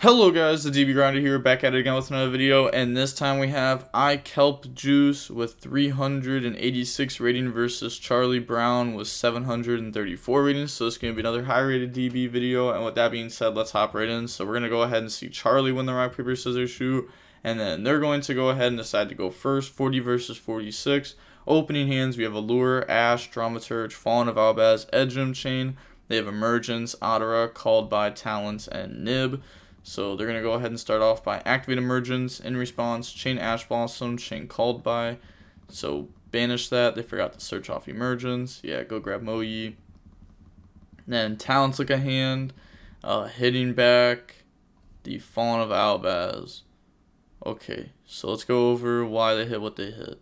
Hello guys, the DB Grinder here, back at it again with another video, and this time we have iKelp Juice with 386 rating versus Charlie Brown with 734 ratings, so it's going to be another high rated DB video, and with that being said, let's hop right in. So we're going to go ahead and see Charlie win the rock, paper, scissors, shoot, and then they're going to go ahead and decide to go first, 40 versus 46. Opening hands, we have Allure, Ash, Dramaturge, Fallen of Albaz, Edgem Chain, they have Emergence, Adara, Called by, Talents, and Nib. So they're going to go ahead and start off by activate Emergence, in response, chain Ash Blossom, chain Called by. So banish that, they forgot to search off Emergence. Yeah, go grab Moyi. Then Talents look at hand, hitting back the Fallen of Albaz. Okay, so let's go over why they hit what they hit.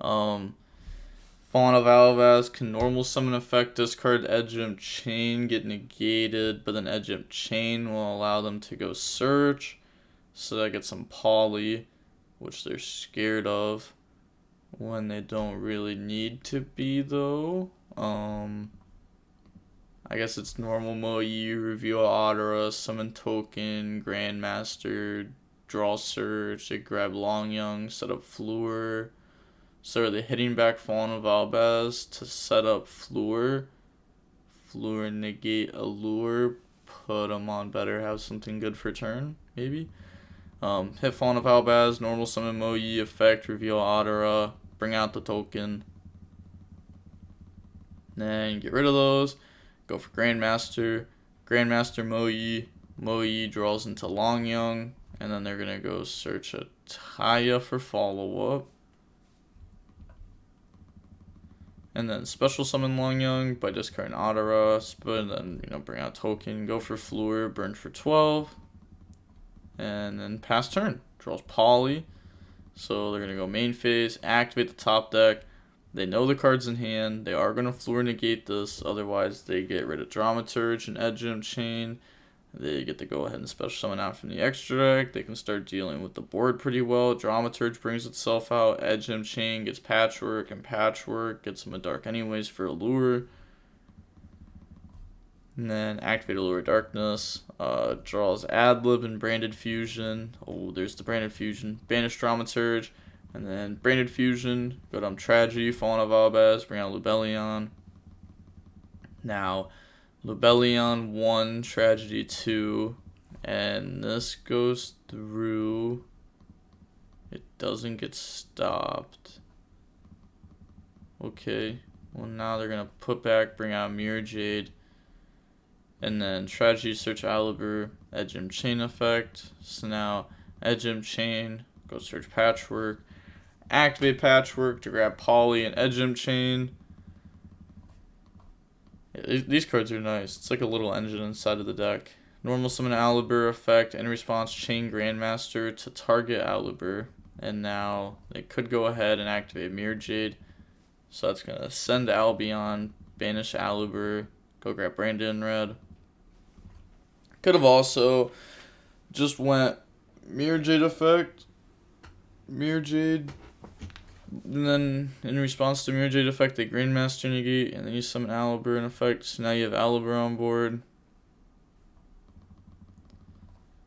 Fallen of Albaz can normal summon effect, discard Edgem Chain, get negated, but then Edgem Chain will allow them to go search. So that gets some poly, which they're scared of when they don't really need to be though. I guess it's normal Moyi, reveal Adara, summon token, Grandmaster, draw search, they grab Long Young, set up Fleur. So are they hitting back Fallen of Albaz to set up Fleur? Fleur negate Allure, put them on better, have something good for turn, maybe? Hit Fallen of Albaz, normal summon Moyi, effect, reveal Adara, bring out the token. Then get rid of those, go for Grandmaster, Grandmaster Moyi, Moyi draws into Long Young, and then they're going to go search a Taya for follow-up. And then special summon Long Young by discarding Adara, and then bring out token, go for Fleur, burn for 12, and then pass turn. Draws Poly. So they're gonna go main phase, activate the top deck. They know the cards in hand. They are gonna Fleur negate this, otherwise they get rid of Dramaturge and Edgem Chain. They get to go ahead and special summon out from the extra deck. They can start dealing with the board pretty well. Dramaturge brings itself out. Edgem Chain gets Patchwork, and Patchwork gets them a Dark anyways for Allure. And then activate Allure Darkness. Draws Adlib and Branded Fusion. Oh, there's the Branded Fusion. Banish Dramaturge. And then Branded Fusion. Go down Tragedy, Fallen of Albaz. Bring out Lubellion. Now, Lubellion 1, Tragedy 2, and this goes through. It doesn't get stopped. Okay, well now they're going to put back, bring out Mirror Jade, and then Tragedy, search Alibur, Edgem Chain effect. So now Edgem Chain, go search Patchwork, activate Patchwork to grab Poly and Edgem Chain. These cards are nice. It's like a little engine inside of the deck. Normal summon Alibur effect, in response chain Grandmaster to target Alibur. And now they could go ahead and activate Mirror Jade. So that's going to send Albion, banish Alibur, go grab Brandon Red. Could have also just went Mirror Jade effect, Mirror Jade. And then, in response to Mirror Jade effect, they Grandmaster negate, and then you summon Alibur in effect. So now you have Alibur on board.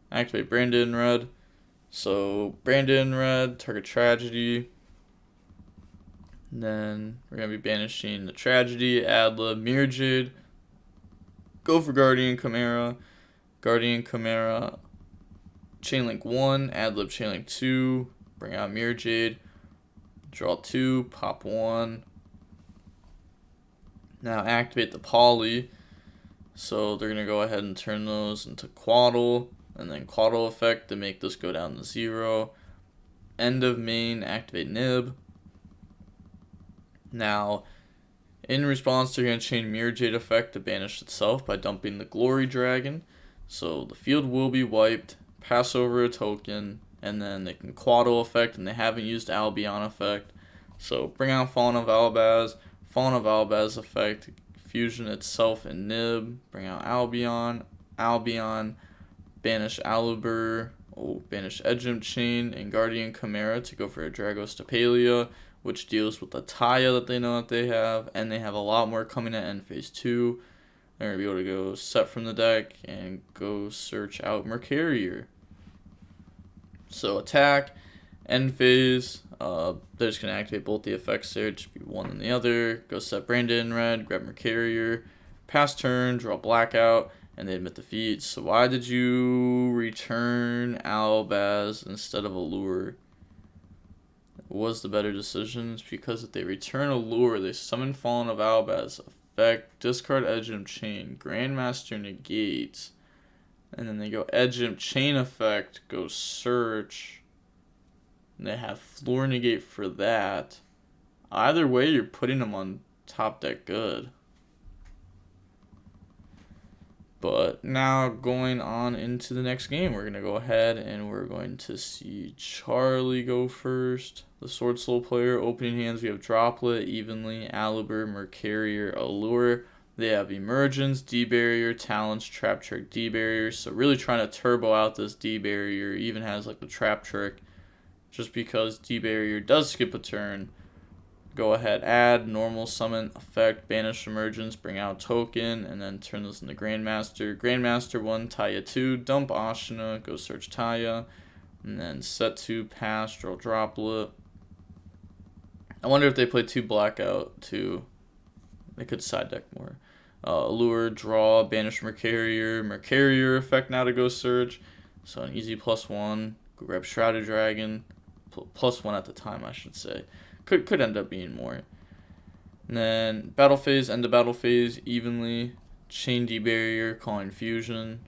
Activate Brandon Red. So, Brandon Red, target Tragedy. And then, we're going to be banishing the Tragedy, Adlib, Mirror Jade. Go for Guardian Chimera. Guardian Chimera. Chainlink 1, Adlib Chainlink 2. Bring out Mirror Jade. Draw 2, pop 1. Now activate the Poly. So they're going to go ahead and turn those into Quaddle. And then Quaddle effect to make this go down to 0. End of main, activate Nib. Now, in response, they're going to chain Mirror Jade effect to banish itself by dumping the Glory Dragon. So the field will be wiped. Pass over a token. And then they can Quaddle effect, and they haven't used Albion effect. So bring out Fallen of Albaz, Fallen of Albaz effect, fusion itself and Nib, bring out Albion, banish Alibur, banish Edgem Chain, and Guardian Chimera to go for a Dragostapelia, which deals with the Taya that they know that they have, and they have a lot more coming at end phase 2. they're going to be able to go set from the deck and go search out Mercarier. So attack, end phase, they're just going to activate both the effects there, just be one and the other. Go set Branded in red, grab Mercarier, pass turn, draw Blackout, and they admit defeat. So why did you return Albaz instead of Allure? Was the better decision? It's because if they return Allure, they summon Fallen of Albaz, effect, discard Edge Imp Chain, Grandmaster negates, and then they go Edge Imp Chain effect, go search, and they have Floor negate for that. Either way, you're putting them on top deck good. But now going on into the next game, we're going to go ahead and we're going to see Charlie go first. The SwordSoul player, opening hands, we have Droplet, Evenly, Aliber, Mercarier, Allure. They have Emergence, D-Barrier, Talents, Trap Trick, D-Barrier. So really trying to turbo out this D-Barrier. Even has like the Trap Trick. Just because D-Barrier does skip a turn. Go ahead, add, normal summon, effect, banish emergence, bring out token, and then turn this into Grandmaster. Grandmaster 1, Taya 2, dump Ashina, go search Taya, and then set 2, pass, draw Droplet. I wonder if they play 2 Blackout too. They could side deck more. Allure, draw, banish Mercarier. Mercarier effect now to go search. So an easy +1. Go grab Shrouded Dragon. +1 at the time, I should say. Could end up being more. And then battle phase, end of battle phase, Evenly. Chain D-Barrier, calling Fusion.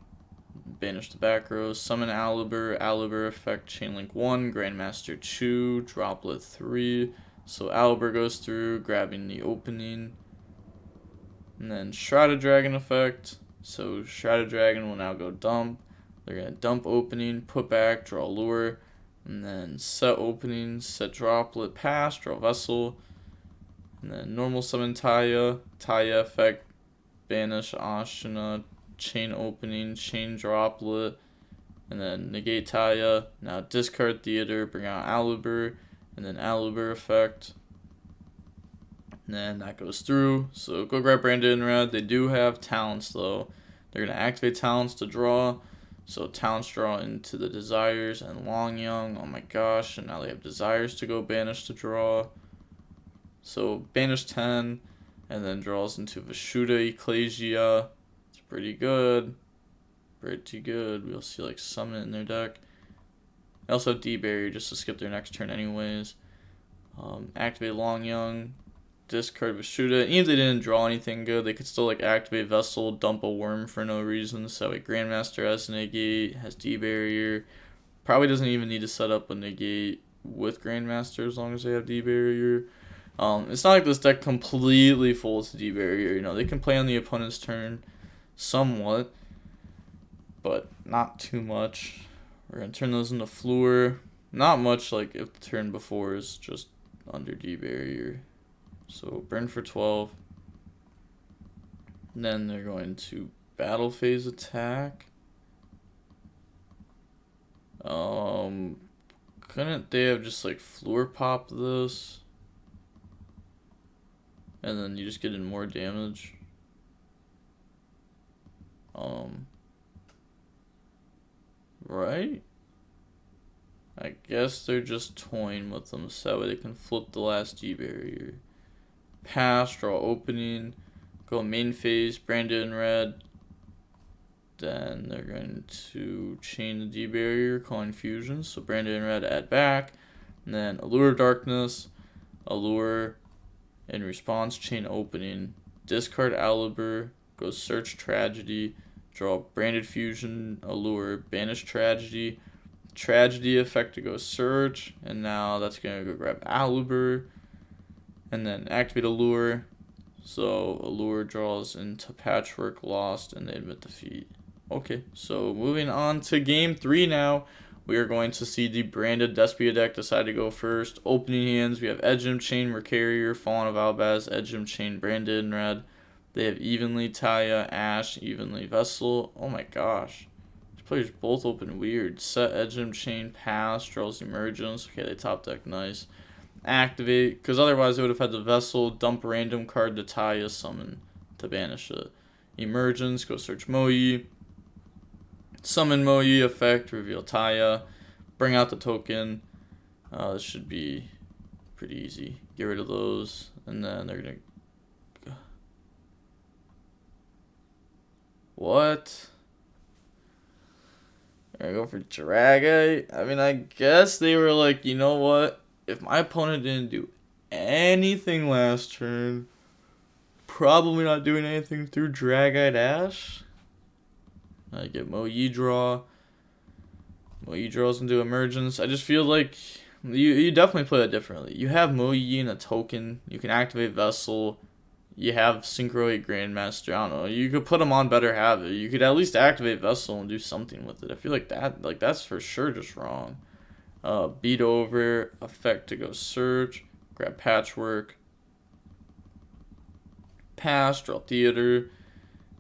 Banish the back row. Summon Aliber. Aliber effect, Chain Link 1. Grandmaster 2. Droplet 3. So Aliber goes through, grabbing the opening. And then Shrouded Dragon effect. So Shrouded Dragon will now go dump. They're going to dump opening, put back, draw Lure. And then set opening, set Droplet, pass, draw Vessel. And then normal summon Taya. Taya effect, banish Ashina, chain opening, chain Droplet. And then negate Taya. Now discard Theater, bring out Aliber. And then Aliber effect. And then that goes through. So go grab Branded in red. They do have Talents though. They're going to activate Talents to draw. So Talents draw into the Desires and Long Young. Oh my gosh. And now they have Desires to go banish to draw. So banish 10. And then draws into Vishuda Ecclesia. It's pretty good. Pretty good. We'll see like summon it in their deck. They also have D-Barrier just to skip their next turn anyways. Activate Long Young. Discard Vishuda. Even if they didn't draw anything good, they could still like activate Vessel, dump a Worm for no reason. So like Grandmaster has negate, has D-Barrier. Probably doesn't even need to set up a negate with Grandmaster as long as they have D-Barrier. It's not like this deck completely folds to D-Barrier. You know, they can play on the opponent's turn somewhat, but not too much. We're going to turn those into Floor. Not much like if the turn before is just under D-Barrier. So burn for 12. And then they're going to battle phase attack. Couldn't they have just like Floor pop this? And then you just get in more damage. Right? I guess they're just toying with them so that way they can flip the last D-Barrier. Pass, draw opening, go main phase, Branded in red. Then they're going to chain the D-Barrier, calling Fusion. So Branded in red, add back. And then Allure Darkness, Allure, in response, chain opening. Discard Aliber, go search Tragedy, draw Branded Fusion, Allure, banish Tragedy. Tragedy effect to go search. And now that's going to go grab Aliber. And then activate Allure. So Allure draws into Patchwork, Lost, and they admit defeat. Okay, so moving on to game 3 now. We are going to see the branded Despia deck decide to go first. Opening hands, we have Edge Imp Chain, Mercarier, Fallen of Albaz, Edge Imp Chain, Branded in red. They have Evenly Taya, Ash, Evenly Vessel. Oh my gosh. These players both open weird. Set Edge Imp Chain, pass, draws Emergence. Okay, they top deck nice. Activate, because otherwise they would have had the Vessel, dump random card to Taya, summon to banish it. Emergence, go search Moyi. Summon Moyi, effect, reveal Taya. Bring out the token. This should be pretty easy. Get rid of those, and then they're gonna... What? They're gonna go for Dragite? I mean, I guess they were like, you know what? If my opponent didn't do anything last turn, probably not doing anything through Dragite Ash. I get Moyi draw. Moyi draws into Emergence. I just feel like you definitely play it differently. You have Moyi and a token. You can activate Vessel. You have Synchro 8 Grandmaster. I don't know. You could put them on Better Habit. You could at least activate Vessel and do something with it. I feel like that's for sure just wrong. Beat over, effect to go search, grab Patchwork, pass, draw Theater.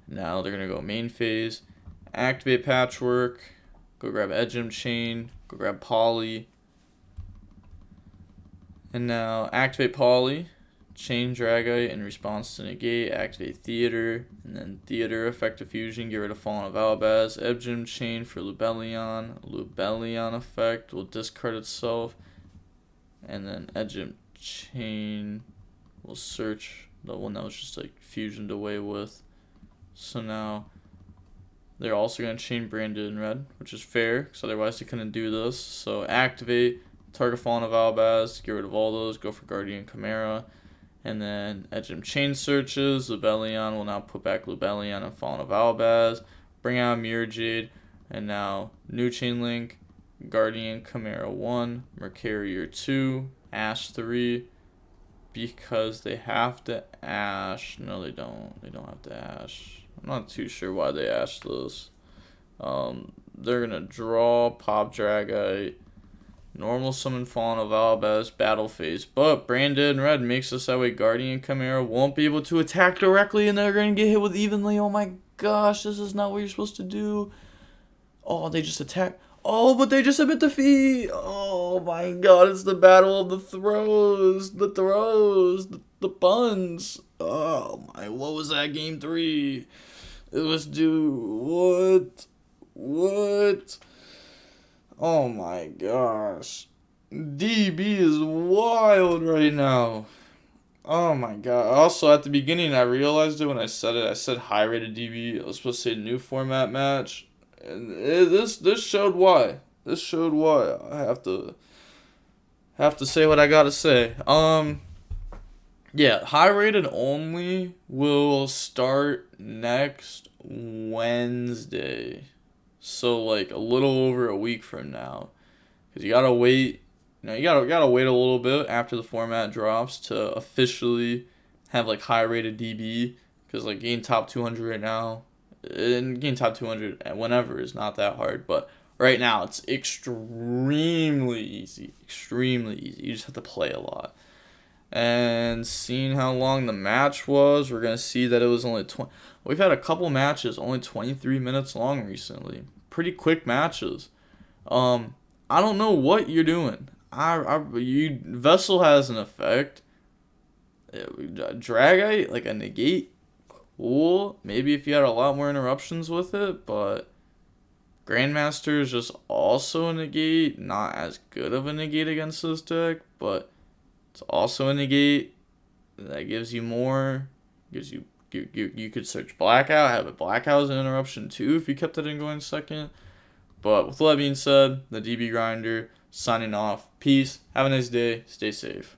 Now they're gonna go main phase, activate Patchwork, go grab Edgem Chain, go grab Poly, and now activate Poly, chain Dragite in response to negate, activate Theater, and then Theater, effective fusion, get rid of Fallen of Albaz, Edgem Chain for Lubellion, Lubellion effect will discard itself, and then Edgem Chain will search the one that was just like fusioned away with. So now they're also going to chain Branded in red, which is fair, because otherwise they couldn't do this. So activate, target Fallen of Albaz, get rid of all those, go for Guardian Chimera, and then Edgem Chain searches, Lubellion will now put back Lubellion and Fallen of Albaz, bring out Mirror Jade, and now new chain link, Guardian Chimera 1, Mercurier 2, Ash 3, because they have to Ash. No, they don't. They don't have to Ash. I'm not too sure why they Ashed this. They're going to draw, pop Dragite, normal summon Fallen of Albaz, battle phase. But Branded in red makes us that way Guardian Chimera won't be able to attack directly, and they're going to get hit with evenly. Oh my gosh, this is not what you're supposed to do. Oh, they just attack. Oh, but they just admit defeat. Oh my god, it's the battle of the throws. The buns. Oh my, what was that, game 3? It was what? Oh my gosh. DB is wild right now. Oh my god. Also, at the beginning, I realized it when I said it. I said high rated DB. I was supposed to say new format match. And this showed why. This showed why. I have to say what I gotta say. Yeah, high rated only will start next Wednesday. So like a little over a week from now. Cause you gotta wait. You gotta wait a little bit after the format drops to officially have like high rated DB. Cause like getting top 200 right now. And getting top 200 whenever is not that hard, but right now it's extremely easy. You just have to play a lot. And seeing how long the match was, we're going to see that it was only 20. We've had a couple matches only 23 minutes long recently. Pretty quick matches. I don't know what you're doing. Vessel has an effect. Dragite, like a negate. Cool. Maybe if you had a lot more interruptions with it, but Grandmaster is just also a negate. Not as good of a negate against this deck, but it's also a negate that gives you more. Gives you could search Blackout, have a Blackout as an interruption too if you kept it in going second. But with all that being said, the DB Grinder signing off. Peace. Have a nice day. Stay safe.